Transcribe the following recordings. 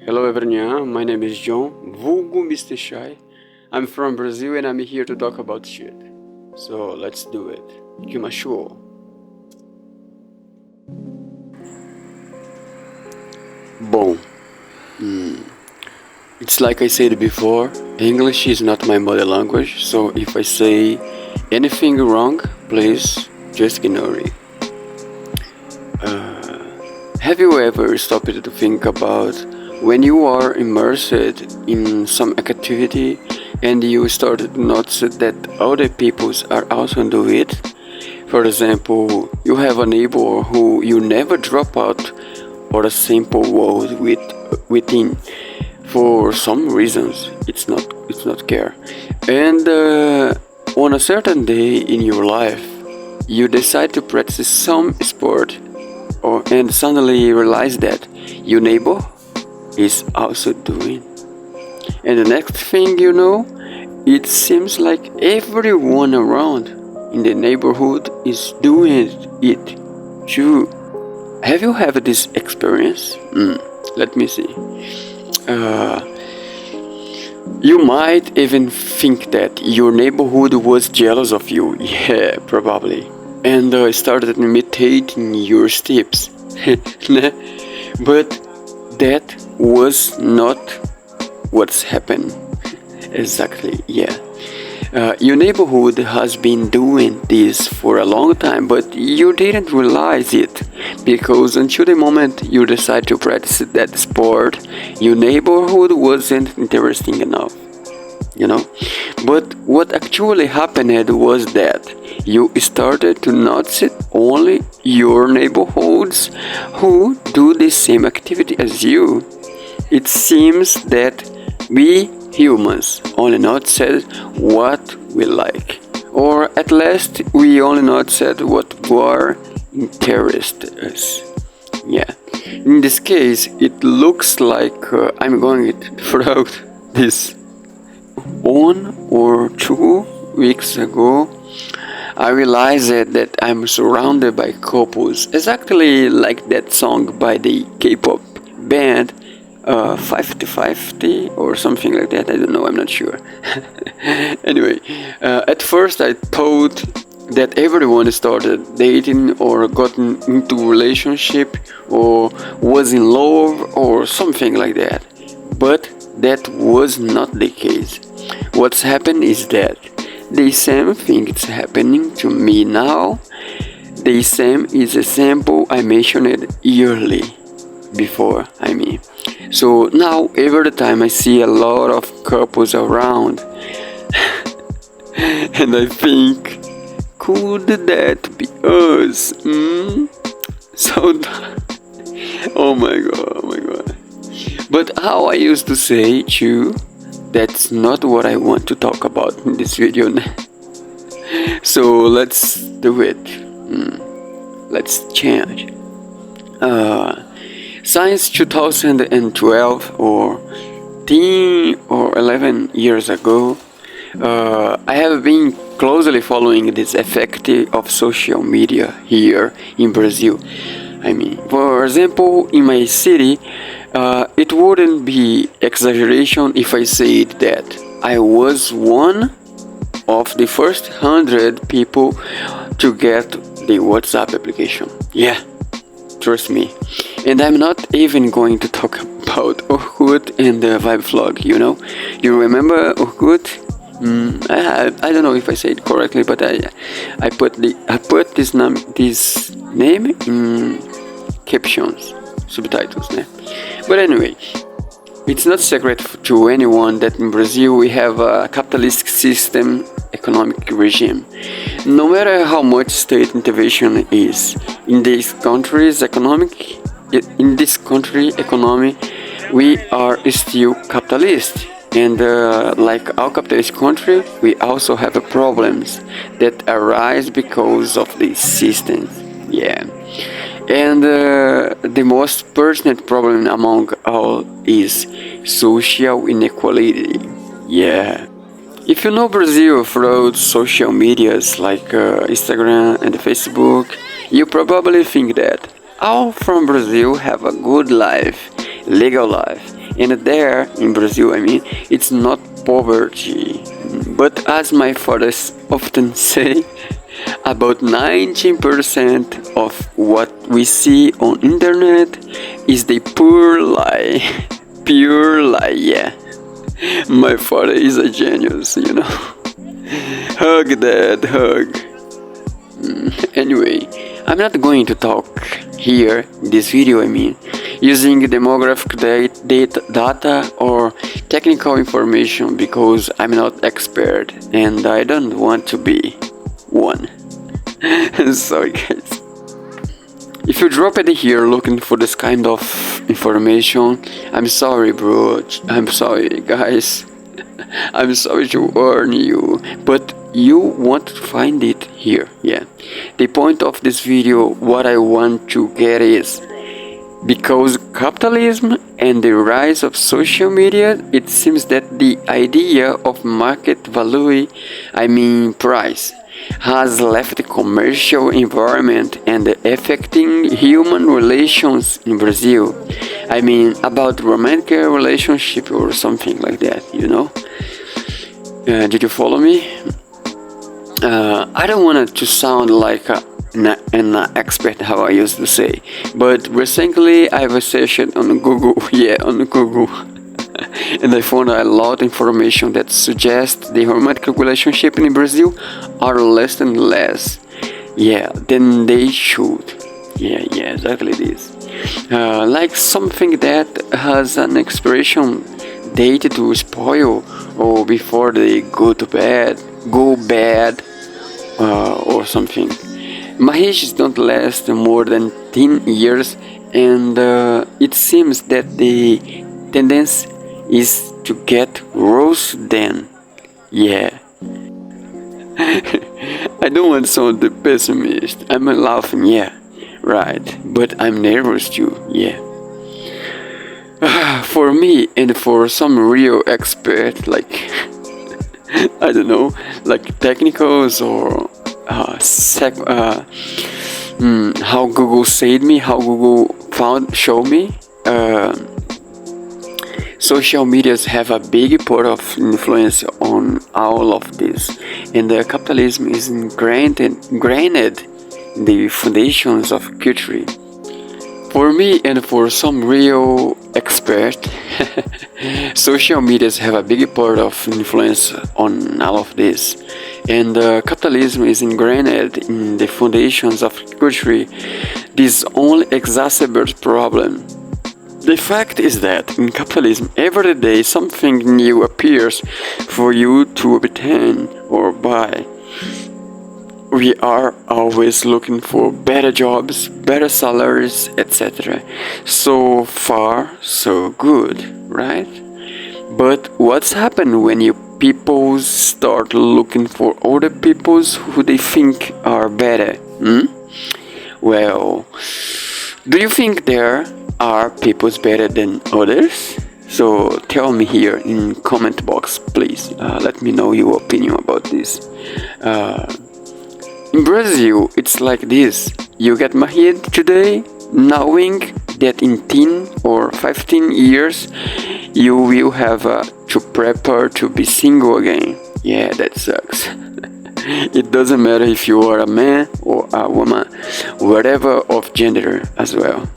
Hello everyone, my name is John, vulgo Mr. Shy. I'm from Brazil and I'm here to talk about shit. So let's do it. Kimashou. Bom, it's like I said before, English is not my mother language, so if I say anything wrong, please just ignore it. Have you ever stopped to think about when you are immersed in some activity and you started to notice that other people are also doing it? For example, you have a neighbor who you never drop out or a simple word within for some reasons. It's not care. And on a certain day in your life, you decide to practice some sport and suddenly realize that your neighbor is also doing. And the next thing you know, it seems like everyone around in the neighborhood is doing it too. Have you had this experience? Let me see. You might even think that your neighborhood was jealous of you. Yeah, probably. And started imitating your steps. But that was not what's happened. Exactly, yeah. Your neighborhood has been doing this for a long time, but you didn't realize it because until the moment you decide to practice that sport, your neighborhood wasn't interesting enough, you know. But what actually happened was that you started to notice only your neighborhoods who do the same activity as you. It seems that we humans only notice what we like, or at least we only notice what war interests us. Yeah. In this case, it looks like I'm going to throw out this. 1 or 2 weeks ago, I realized that I'm surrounded by couples, exactly like that song by the K-pop band 50/50 or something like that. I don't know, I'm not sure. Anyway, at first I thought that everyone started dating or got into relationship or was in love or something like that. But that was not the case. What's happened is that the same thing is happening to me now. The same is a sample I mentioned yearly before, So now every time I see a lot of couples around and I think, could that be us? So, oh my god. But how I used to say too, that's not what I want to talk about in this video. So let's do it. Let's change. Since 2012 or 10 or 11 years ago, I have been closely following this effect of social media here in Brazil. For example, in my city, it wouldn't be exaggeration if I said that I was one of the first 100 people to get the WhatsApp application. Yeah, trust me. And I'm not even going to talk about Orkut and the Vibe Vlog, you know? You remember Orkut? I don't know if I say it correctly, but I put this name in captions, subtitles, né? But anyway, it's not secret to anyone that in Brazil we have a capitalist system economic regime. No matter how much state intervention is in this country's economy, we are still capitalist. And like our capitalist country, we also have problems that arise because of the system. Yeah. And the most pertinent problem among all is social inequality. Yeah. If you know Brazil through social medias like Instagram and Facebook, you probably think that all from Brazil have a good life, legal life, And there, in Brazil, I mean, it's not poverty. But as my father often say, about 19% of what we see on internet is the pure lie. Pure lie, yeah. My father is a genius, you know. Hug, Dad, hug. Anyway, I'm not going to talk here in this video, I mean, using demographic data or technical information because I'm not expert and I don't want to be one. Sorry guys. If you drop it here looking for this kind of information, I'm sorry bro, I'm sorry guys. I'm sorry to warn you, but you won't find it here, yeah. The point of this video, what I want to get is, because capitalism and the rise of social media, it seems that the idea of market value, I mean price, has left the commercial environment and affecting human relations in Brazil. I mean about romantic relationship or something like that, you know? Did you follow me? I don't want it to sound like an expert, how I used to say, but recently I was searching on Google, on Google, and I found a lot of information that suggests the romantic relationship in Brazil are less and less, than they should. Exactly this. Like something that has an expiration date to spoil or before they go bad, or something. Marriages don't last more than 10 years, and it seems that the tendency is to get worse then. I don't want to sound the pessimist. I'm laughing, right, but I'm nervous too, For me and for some real expert, like I don't know, like technicals or how Google said me, how Google show me. Social medias have a big part of influence on all of this, and capitalism is ingrained in the foundations of culture. For me and for some real expert, social medias have a big part of influence on all of this, and capitalism is ingrained in the foundations of culture. This only exacerbates problem. The fact is that in capitalism, every day something new appears for you to obtain or buy. We are always looking for better jobs, better salaries, etc. So far, so good, right? But what's happened when you people start looking for other peoples who they think are better? Well, do you think there are peoples better than others? So tell me here in comment box, please. Let me know your opinion about this. In Brazil, it's like this. You get married today, knowing that in 10 or 15 years, you will have to prepare to be single again. Yeah, that sucks. It doesn't matter if you are a man or a woman, whatever of gender as well.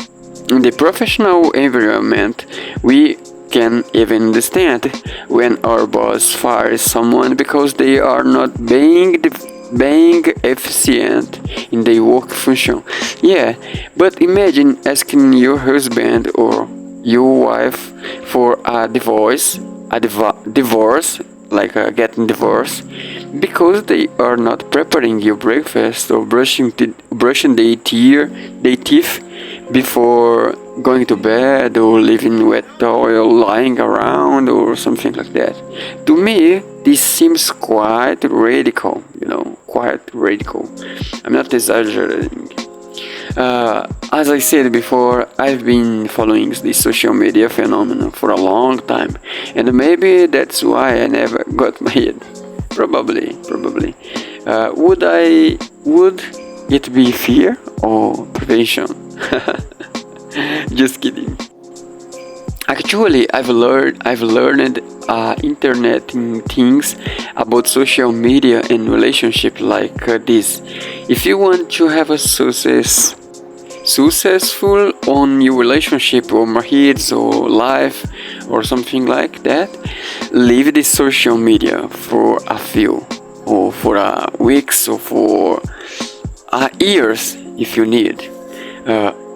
In the professional environment, we can even understand when our boss fires someone because they are not being efficient in their work function. But imagine asking your husband or your wife for a divorce, like getting divorced, because they are not preparing your breakfast or brushing their teeth before going to bed, or leaving wet towel lying around or something like that. To me, this seems quite radical, quite radical. I'm not exaggerating. As I said before, I've been following the social media phenomenon for a long time, and maybe that's why I never got married. Probably. Would it be fear or prevention? Just kidding. Actually, I've learned internet things about social media and relationship like this. If you want to have a successful on your relationship or marriage or life or something like that, leave the social media for a few or for weeks or for years if you need.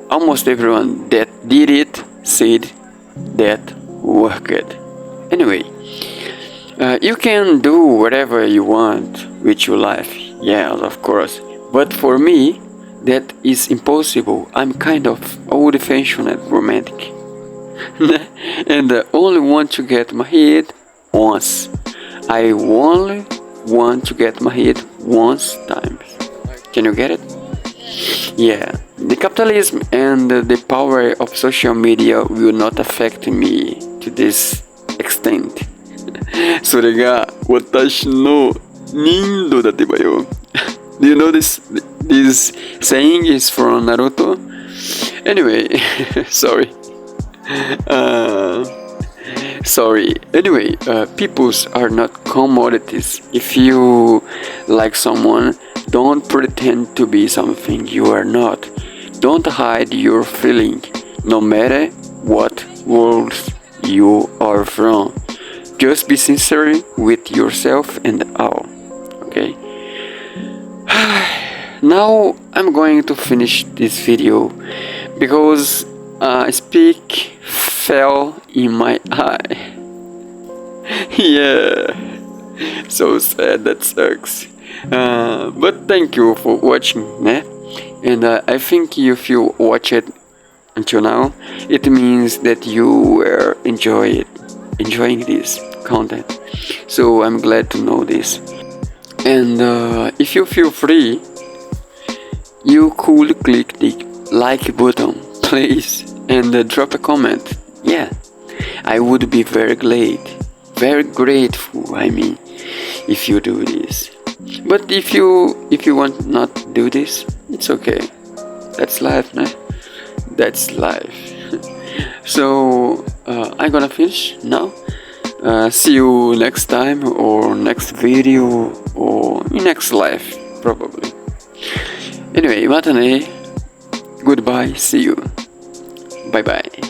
Almost everyone that did it said that worked. Anyway, you can do whatever you want with your life, yeah, of course. But for me, that is impossible. I'm kind of old-fashioned romantic, and I only want to get married once. I only want to get married once times. Can you get it? Yeah, the capitalism and the power of social media will not affect me to this extent. それが私の人度だってばよ。Do you know this saying is from Naruto? Anyway, sorry. Anyway, peoples are not commodities. If you like someone, don't pretend to be something you are not. Don't hide your feeling, no matter what world you are from. Just be sincere with yourself and all. Okay? Now I'm going to finish this video because speak fell in my eye. Yeah, so sad, that sucks. But thank you for watching, né? And I think if you watch it until now, it means that you were enjoying this content. So I'm glad to know this. And if you feel free, you could click the like button, please, and drop a comment. Yeah, I would be very grateful. I mean, if you do this. But if you want not do this, it's okay. That's life, nah? That's life. So I'm gonna finish now. See you next time or next video or in next life probably. Anyway, mata ne. Goodbye. See you. Bye bye.